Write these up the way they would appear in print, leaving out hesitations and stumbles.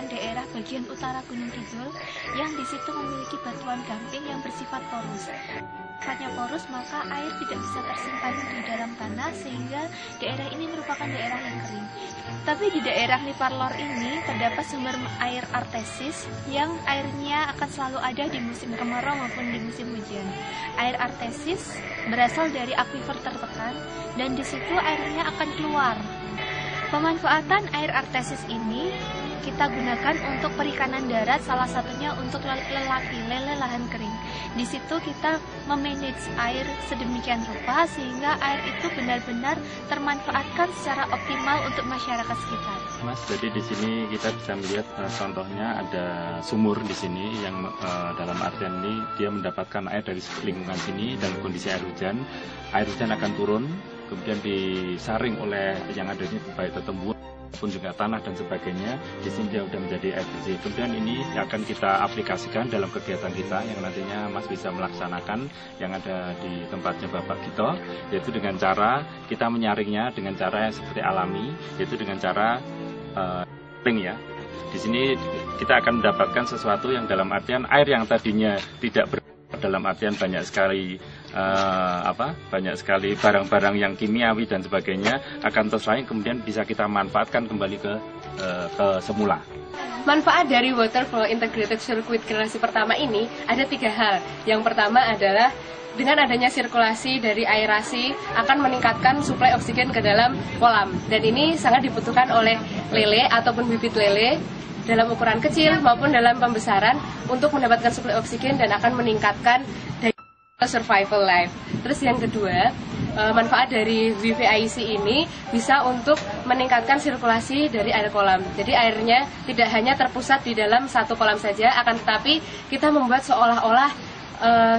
merupakan daerah bagian utara Gunung Kidul yang di situ memiliki batuan gamping yang bersifat porus. Sifatnya porus, maka air tidak bisa tersimpan di dalam tanah sehingga daerah ini merupakan daerah yang kering. Tapi di daerah Liparlor ini terdapat sumber air artesis yang airnya akan selalu ada di musim kemarau maupun di musim hujan. Air artesis berasal dari akuifer tertekan dan di situ airnya akan keluar. Pemanfaatan air artesis ini kita gunakan untuk perikanan darat, salah satunya untuk lele lahan kering. Di situ kita memanage air sedemikian rupa sehingga air itu benar-benar termanfaatkan secara optimal untuk masyarakat sekitar. Mas, jadi di sini kita bisa melihat contohnya ada sumur di sini yang dalam artian ini dia mendapatkan air dari lingkungan sini dalam kondisi air hujan. Air hujan akan turun, kemudian disaring oleh yang ada di baik tumbuhan pun juga tanah dan sebagainya. Di sini dia sudah menjadi air bersih. Kemudian ini akan kita aplikasikan dalam kegiatan kita yang nantinya Mas bisa melaksanakan yang ada di tempatnya Bapak kita, yaitu dengan cara kita menyaringnya dengan cara yang seperti alami, yaitu dengan cara ya. Di sini kita akan mendapatkan sesuatu yang dalam artian air yang tadinya tidak dalam artian banyak sekali barang-barang yang kimiawi dan sebagainya akan tersaring, kemudian bisa kita manfaatkan kembali ke semula. Manfaat dari Water Flow Integrated Circuit generasi pertama ini ada 3 hal. Yang pertama adalah dengan adanya sirkulasi dari aerasi akan meningkatkan suplai oksigen ke dalam kolam, dan ini sangat dibutuhkan oleh lele ataupun bibit lele dalam ukuran kecil maupun dalam pembesaran untuk mendapatkan suplai oksigen dan akan meningkatkan daya survival life. Terus yang kedua, manfaat dari WVIC ini bisa untuk meningkatkan sirkulasi dari air kolam. Jadi airnya tidak hanya terpusat di dalam satu kolam saja, akan tetapi kita membuat seolah-olah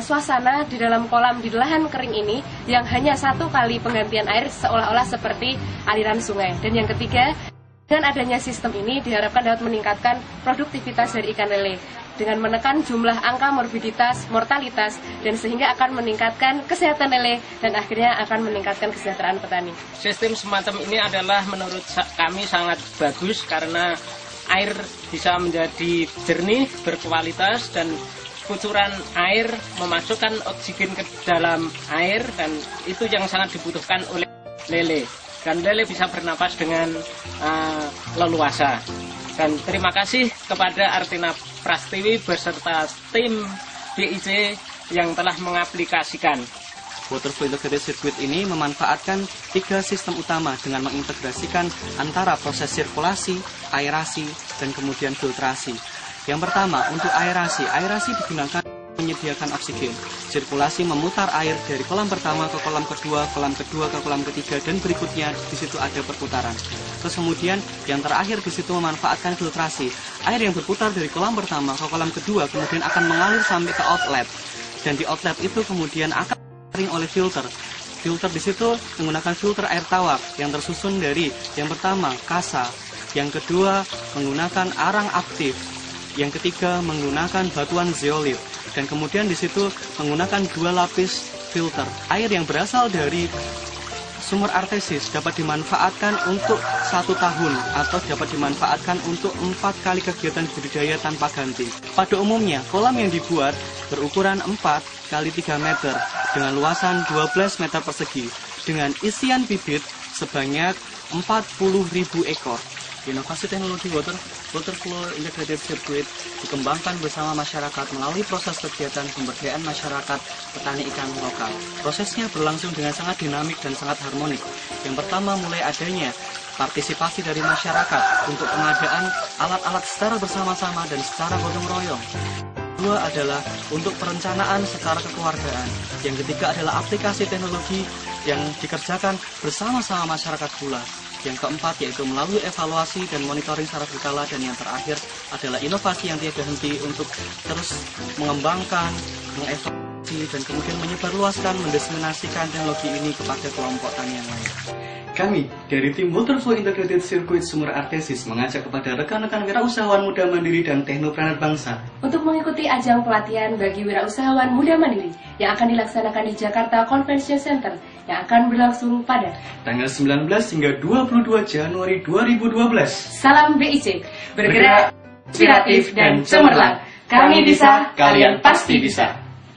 suasana di dalam kolam di lahan kering ini yang hanya satu kali penggantian air seolah-olah seperti aliran sungai. Dan yang ketiga, dengan adanya sistem ini diharapkan dapat meningkatkan produktivitas dari ikan lele dengan menekan jumlah angka morbiditas, mortalitas, dan sehingga akan meningkatkan kesehatan lele dan akhirnya akan meningkatkan kesejahteraan petani. Sistem semacam ini adalah menurut kami sangat bagus karena air bisa menjadi jernih, berkualitas, dan kucuran air memasukkan oksigen ke dalam air, dan itu yang sangat dibutuhkan oleh lele. Dan lele bisa bernapas dengan leluasa. Dan terima kasih kepada Artina Prastiwi beserta tim BIC yang telah mengaplikasikan. Water Flow Integrated Circuit ini memanfaatkan 3 sistem utama dengan mengintegrasikan antara proses sirkulasi, aerasi, dan kemudian filtrasi. Yang pertama, untuk aerasi digunakan menyediakan oksigen. Sirkulasi memutar air dari kolam pertama ke kolam kedua ke kolam ketiga, dan berikutnya di situ ada perputaran. Terus kemudian yang terakhir di situ memanfaatkan filtrasi. Air yang berputar dari kolam pertama ke kolam kedua kemudian akan mengalir sampai ke outlet. Dan di outlet itu kemudian akan disaring oleh filter. Filter di situ menggunakan filter air tawar yang tersusun dari yang pertama kasa, yang kedua menggunakan arang aktif, yang ketiga menggunakan batuan zeolit, dan kemudian di situ menggunakan 2 lapis filter. Air yang berasal dari sumber artesis dapat dimanfaatkan untuk 1 tahun atau dapat dimanfaatkan untuk 4 kali kegiatan budidaya tanpa ganti. Pada umumnya, kolam yang dibuat berukuran 4 kali 3 meter dengan luasan 12 meter persegi dengan isian bibit sebanyak 40.000 ekor. Inovasi teknologi Water Flow Integrated Circuit dikembangkan bersama masyarakat melalui proses kegiatan pemberdayaan masyarakat petani ikan lokal. Prosesnya berlangsung dengan sangat dinamik dan sangat harmonik. Yang pertama, mulai adanya partisipasi dari masyarakat untuk pengadaan alat-alat secara bersama-sama dan secara gotong royong. Kedua adalah untuk perencanaan secara kekeluargaan. Yang ketiga adalah aplikasi teknologi yang dikerjakan bersama-sama masyarakat pula. Yang keempat yaitu melalui evaluasi dan monitoring secara berkala, dan yang terakhir adalah inovasi yang tiada henti untuk terus mengembangkan, mengevaluasi, dan kemudian menyebarluaskan, mendiseminasikan teknologi ini kepada kelompok tani yang lain. Kami dari tim Water Flow Integrated Circuit Sumur Artesis mengajak kepada rekan-rekan wirausahawan muda mandiri dan teknopreneur bangsa untuk mengikuti ajang pelatihan bagi wirausahawan muda mandiri yang akan dilaksanakan di Jakarta Convention Center yang akan berlangsung pada tanggal 19 hingga 22 Januari 2012. Salam BIC, bergerak inspiratif, dan cemerlang. Kami bisa, kalian pasti bisa.